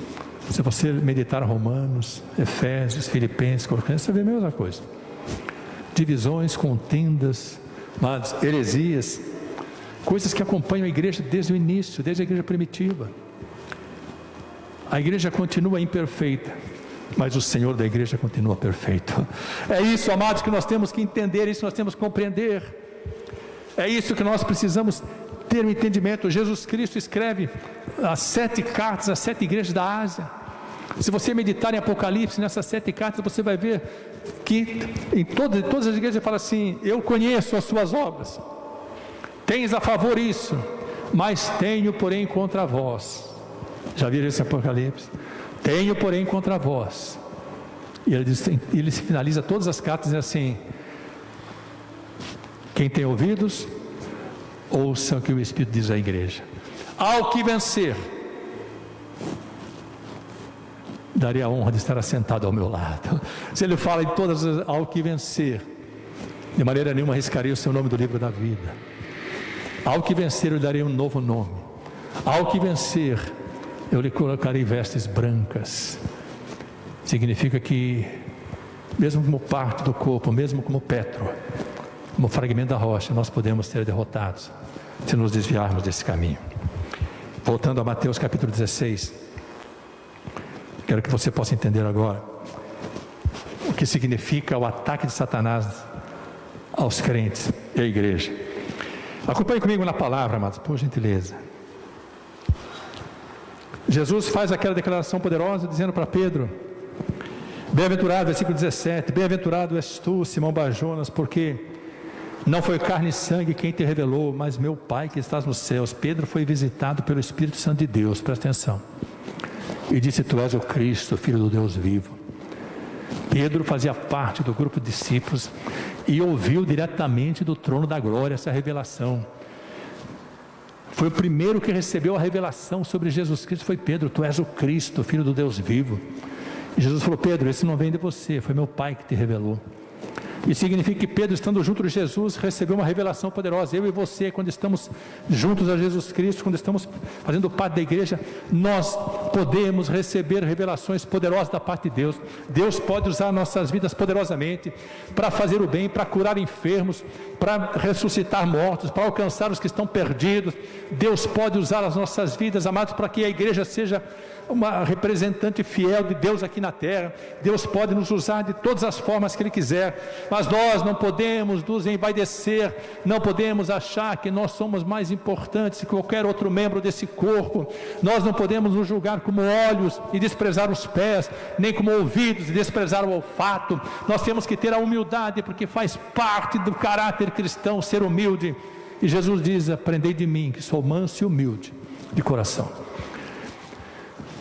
se você meditar Romanos, Efésios, Filipenses, Colossenses, você vê a mesma coisa. Divisões, contendas, mas heresias, coisas que acompanham a igreja desde o início, desde a igreja primitiva. A igreja continua imperfeita, mas o Senhor da igreja continua perfeito. É isso, amados, que nós temos que entender, isso nós temos que compreender. É isso que nós precisamos ter um entendimento. Jesus Cristo escreve as 7 cartas às 7 igrejas da Ásia. Se você meditar em Apocalipse, nessas 7 cartas, você vai ver que em todas as igrejas fala assim: eu conheço as suas obras, tens a favor isso, mas tenho porém contra vós. Já viram esse Apocalipse? Tenho porém contra vós. E ele finaliza todas as cartas dizendo assim: quem tem ouvidos, ouça o que o Espírito diz à igreja. Ao que vencer, darei a honra de estar assentado ao meu lado. Se ele fala em todas as, ao que vencer, de maneira nenhuma arriscaria o seu nome do livro da vida. Ao que vencer, eu lhe darei um novo nome. Ao que vencer, eu lhe colocarei vestes brancas. Significa que, mesmo como parte do corpo, mesmo como Petro, como fragmento da rocha, nós podemos ser derrotados, se nos desviarmos desse caminho. Voltando a Mateus capítulo 16, quero que você possa entender agora o que significa o ataque de Satanás aos crentes e à igreja. Acompanhe comigo na palavra, amados, por gentileza. Jesus faz aquela declaração poderosa dizendo para Pedro: bem-aventurado, versículo 17, bem-aventurado és tu, Simão Bar-Jonas, porque não foi carne e sangue quem te revelou, mas meu Pai que estás nos céus. Pedro foi visitado pelo Espírito Santo de Deus, presta atenção, e disse: tu és o Cristo, Filho do Deus vivo. Pedro fazia parte do grupo de discípulos e ouviu diretamente do trono da glória essa revelação. Foi o primeiro que recebeu a revelação sobre Jesus Cristo, foi Pedro: tu és o Cristo, Filho do Deus vivo. E Jesus falou: Pedro, esse não vem de você, foi meu Pai que te revelou. E significa que Pedro, estando junto de Jesus, recebeu uma revelação poderosa. Eu e você, quando estamos juntos a Jesus Cristo, quando estamos fazendo parte da igreja, nós podemos receber revelações poderosas da parte de Deus. Deus pode usar nossas vidas poderosamente para fazer o bem, para curar enfermos, para ressuscitar mortos, para alcançar os que estão perdidos. Deus pode usar as nossas vidas, amados, para que a igreja seja uma representante fiel de Deus aqui na terra. Deus pode nos usar de todas as formas que Ele quiser, mas nós não podemos nos envaidecer, não podemos achar que nós somos mais importantes que qualquer outro membro desse corpo. Nós não podemos nos julgar como olhos e desprezar os pés, nem como ouvidos e desprezar o olfato. Nós temos que ter a humildade, porque faz parte do caráter cristão ser humilde. E Jesus diz: aprendei de mim, que sou manso e humilde de coração.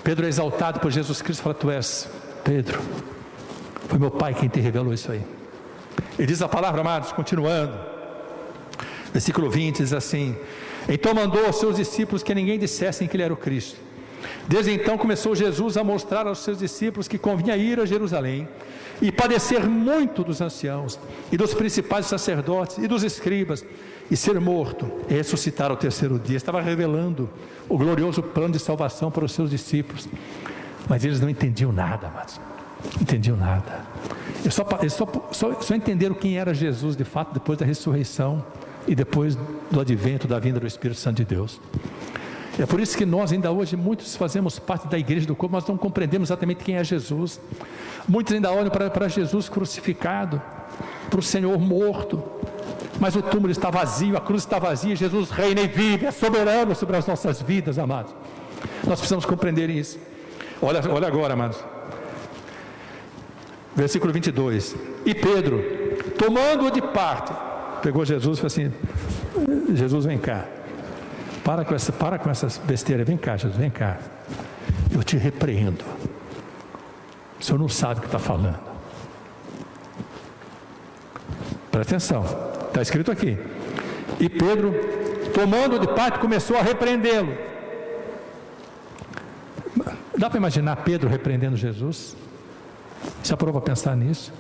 Pedro é exaltado por Jesus Cristo e fala: tu és Pedro, foi meu Pai quem te revelou isso aí. Ele diz a palavra, amados, continuando, versículo 20, diz assim: então mandou aos seus discípulos que ninguém dissessem que Ele era o Cristo. Desde então começou Jesus a mostrar aos seus discípulos que convinha ir a Jerusalém e padecer muito dos anciãos e dos principais sacerdotes e dos escribas, e ser morto e ressuscitar ao terceiro dia. Estava revelando o glorioso plano de salvação para os seus discípulos, mas eles não entendiam nada, amados. Não entendiam nada. Eles só entenderam quem era Jesus de fato depois da ressurreição e depois do advento, da vinda do Espírito Santo de Deus. É por isso que nós ainda hoje, muitos fazemos parte da igreja do corpo, mas não compreendemos exatamente quem é Jesus. Muitos ainda olham para Jesus crucificado, para o Senhor morto, mas o túmulo está vazio, a cruz está vazia. Jesus reina e vive, é soberano sobre as nossas vidas, amados. Nós precisamos compreender isso. Olha agora, amados, versículo 22, e Pedro, tomando-o de parte, pegou Jesus e falou assim: Jesus, vem cá, para com essas besteiras, vem cá, Jesus, vem cá, eu te repreendo, o senhor não sabe o que está falando. Presta atenção, está escrito aqui. E Pedro, tomando de parte, começou a repreendê-lo. Dá para imaginar Pedro repreendendo Jesus? Já parou para pensar nisso?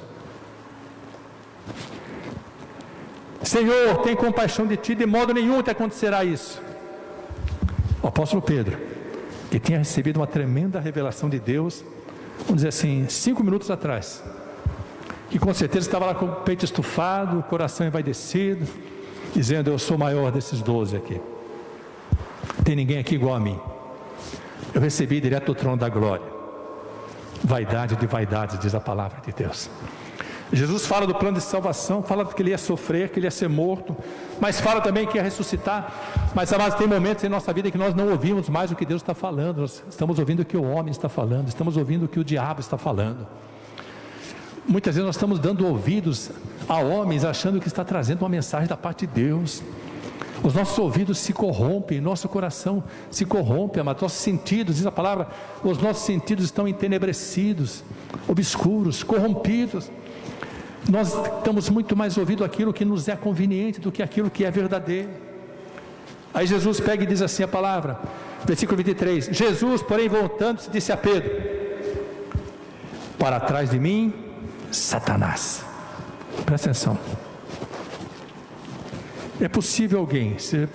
Senhor, tem compaixão de ti, de modo nenhum te acontecerá isso. O apóstolo Pedro, que tinha recebido uma tremenda revelação de Deus, vamos dizer assim, 5 minutos atrás, que com certeza estava lá com o peito estufado, o coração envaidecido, dizendo: eu sou o maior desses 12 aqui, tem ninguém aqui igual a mim, eu recebi direto do trono da glória. Vaidade de vaidades, diz a palavra de Deus. Jesus fala do plano de salvação, fala que ele ia sofrer, que ele ia ser morto, mas fala também que ia ressuscitar. Mas, amados, tem momentos em nossa vida que nós não ouvimos mais o que Deus está falando, nós estamos ouvindo o que o homem está falando, estamos ouvindo o que o diabo está falando. Muitas vezes nós estamos dando ouvidos a homens, achando que está trazendo uma mensagem da parte de Deus. Os nossos ouvidos se corrompem, nosso coração se corrompe, amados. Nossos sentidos, diz a palavra, os nossos sentidos estão entenebrecidos, obscuros, corrompidos. Nós estamos muito mais ouvindo aquilo que nos é conveniente do que aquilo que é verdadeiro. Aí Jesus pega e diz assim a palavra, versículo 23, Jesus, porém, voltando-se, disse a Pedro: para trás de mim, Satanás. Presta atenção. É possível alguém ser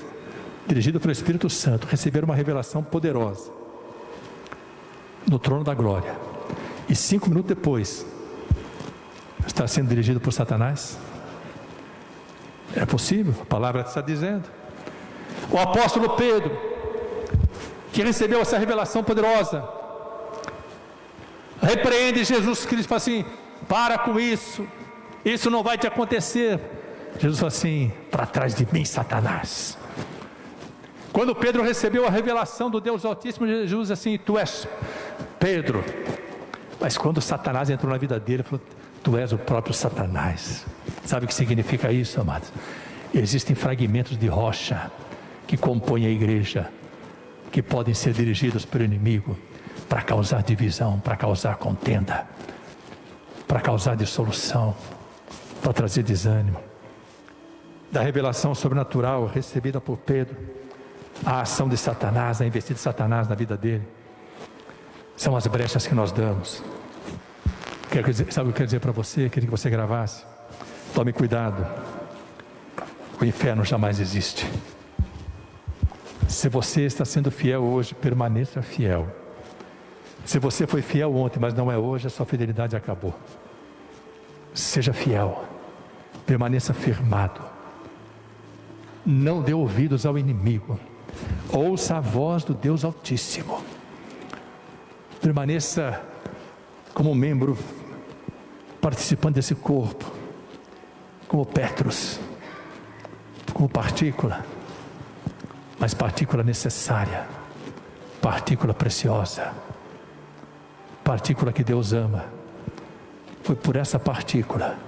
dirigido pelo Espírito Santo, receber uma revelação poderosa no trono da glória, e 5 minutos depois está sendo dirigido por Satanás? É possível, a palavra está dizendo. O apóstolo Pedro, que recebeu essa revelação poderosa, repreende Jesus Cristo, fala assim: para com isso, isso não vai te acontecer. Jesus fala assim: para trás de mim, Satanás. Quando Pedro recebeu a revelação do Deus Altíssimo, Jesus assim: tu és Pedro. Mas quando Satanás entrou na vida dele, ele falou: tu és o próprio Satanás. Sabe o que significa isso, amados? Existem fragmentos de rocha que compõem a igreja, que podem ser dirigidos pelo inimigo para causar divisão, para causar contenda, para causar dissolução, para trazer desânimo. Da revelação sobrenatural recebida por Pedro, a ação de Satanás, a investida de Satanás na vida dele, são as brechas que nós damos. Sabe o que eu quero dizer para você? Queria que você gravasse. Tome cuidado, o inferno jamais existe. Se você está sendo fiel hoje, permaneça fiel. Se você foi fiel ontem, mas não é hoje, a sua fidelidade acabou. Seja fiel, permaneça firmado, não dê ouvidos ao inimigo, ouça a voz do Deus Altíssimo, permaneça como membro participante desse corpo, como Petros, como partícula, mas partícula necessária, partícula preciosa, partícula que Deus ama. Foi por essa partícula,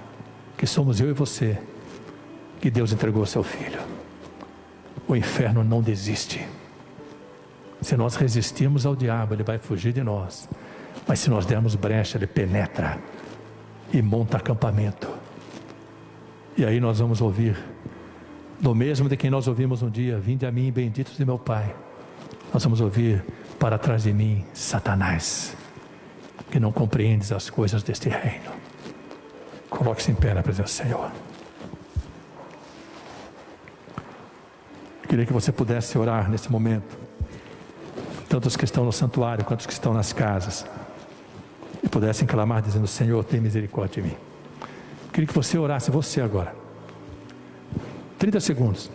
que somos eu e você, que Deus entregou o seu Filho. O inferno não desiste. Se nós resistirmos ao diabo, ele vai fugir de nós. Mas se nós dermos brecha, ele penetra e monta acampamento. E aí nós vamos ouvir, do mesmo de quem nós ouvimos um dia: vinde a mim, benditos de meu Pai. Nós vamos ouvir: para trás de mim, Satanás, que não compreendes as coisas deste reino. Coloque-se em pé na presença do Senhor. Eu queria que você pudesse orar nesse momento, tanto os que estão no santuário quanto os que estão nas casas, e pudessem clamar dizendo: Senhor, tem misericórdia de mim. Eu queria que você orasse, você agora, 30 segundos,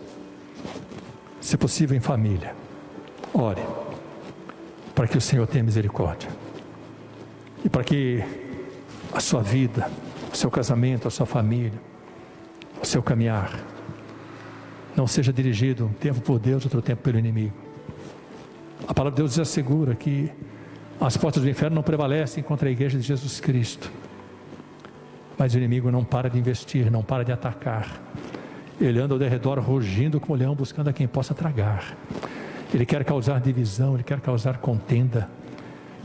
se possível em família. Ore para que o Senhor tenha misericórdia, e para que a sua vida, o seu casamento, a sua família, o seu caminhar não seja dirigido um tempo por Deus, outro tempo pelo inimigo. A palavra de Deus nos assegura que as portas do inferno não prevalecem contra a igreja de Jesus Cristo, mas o inimigo não para de investir, não para de atacar. Ele anda ao redor rugindo como leão, buscando a quem possa tragar. Ele quer causar divisão, ele quer causar contenda,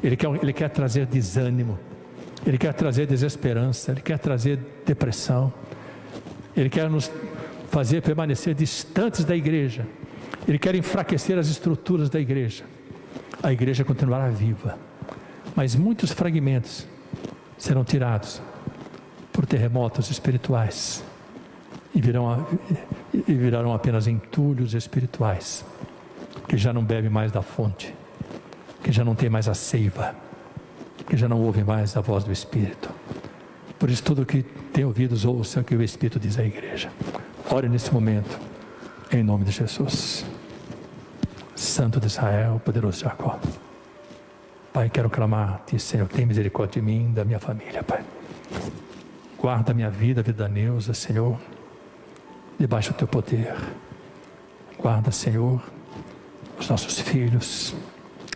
ele quer trazer desânimo, ele quer trazer desesperança, ele quer trazer depressão, ele quer nos fazer permanecer distantes da igreja, ele quer enfraquecer as estruturas da igreja. A igreja continuará viva, mas muitos fragmentos serão tirados por terremotos espirituais, e virarão apenas entulhos espirituais, que já não bebe mais da fonte, que já não tem mais a seiva, que já não ouve mais a voz do Espírito. Por isso, tudo que tem ouvidos, ouça o que o Espírito diz à igreja. Ore nesse momento, em nome de Jesus. Santo de Israel, poderoso de Jacó. Pai, quero clamar a Ti, Senhor, tem misericórdia de mim, da minha família, Pai. Guarda a minha vida, a vida da Neuza, Senhor, debaixo do Teu poder. Guarda, Senhor, os nossos filhos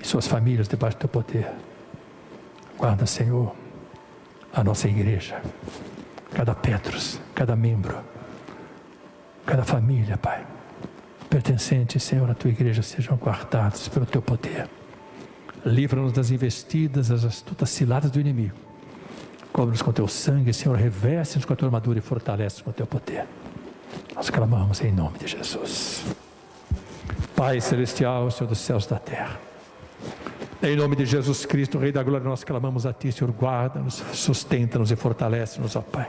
e suas famílias debaixo do Teu poder. Guarda, Senhor, a nossa igreja, cada Petros, cada membro, cada família, Pai, pertencente, Senhor, à Tua igreja, sejam guardados pelo Teu poder. Livra-nos das investidas, das astutas ciladas do inimigo. Cobre-nos com Teu sangue, Senhor, reveste-nos com a Tua armadura e fortalece-nos com o Teu poder. Nós clamamos em nome de Jesus. Pai celestial, Senhor dos céus e da terra, em nome de Jesus Cristo, Rei da glória, nós clamamos a Ti, Senhor, guarda-nos, sustenta-nos e fortalece-nos, ó Pai.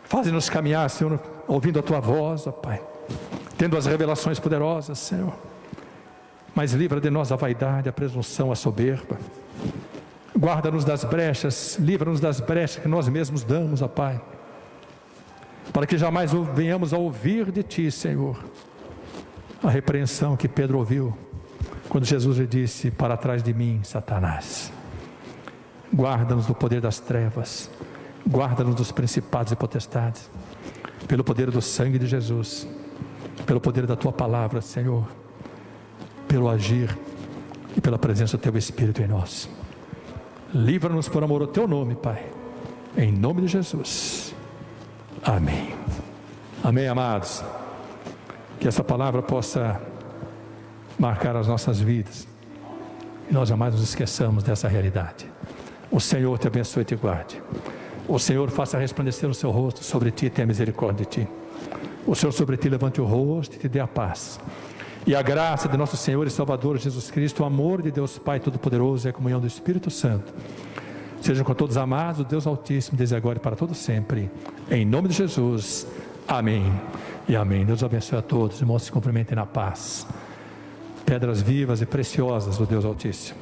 Faze-nos caminhar, Senhor, ouvindo a Tua voz, ó Pai, tendo as revelações poderosas, Senhor. Mas livra de nós a vaidade, a presunção, a soberba. Guarda-nos das brechas, livra-nos das brechas que nós mesmos damos, ó Pai, para que jamais venhamos a ouvir de Ti, Senhor, a repreensão que Pedro ouviu quando Jesus lhe disse: para trás de mim, Satanás. Guarda-nos do poder das trevas, guarda-nos dos principados e potestades, pelo poder do sangue de Jesus, pelo poder da Tua palavra, Senhor, pelo agir e pela presença do Teu Espírito em nós. Livra-nos por amor ao Teu nome, Pai, em nome de Jesus. Amém. Amém, amados. Que essa palavra possa marcar as nossas vidas e nós jamais nos esqueçamos dessa realidade. O Senhor te abençoe e te guarde. O Senhor faça resplandecer o seu rosto sobre ti e tenha misericórdia de ti. O Senhor sobre ti levante o rosto e te dê a paz. E a graça de nosso Senhor e Salvador Jesus Cristo, o amor de Deus Pai Todo-Poderoso e a comunhão do Espírito Santo sejam com todos amados, o Deus Altíssimo, desde agora e para todo sempre. Em nome de Jesus. Amém e amém. Deus abençoe a todos. Irmãos, se cumprimentem na paz. Pedras vivas e preciosas do Deus Altíssimo.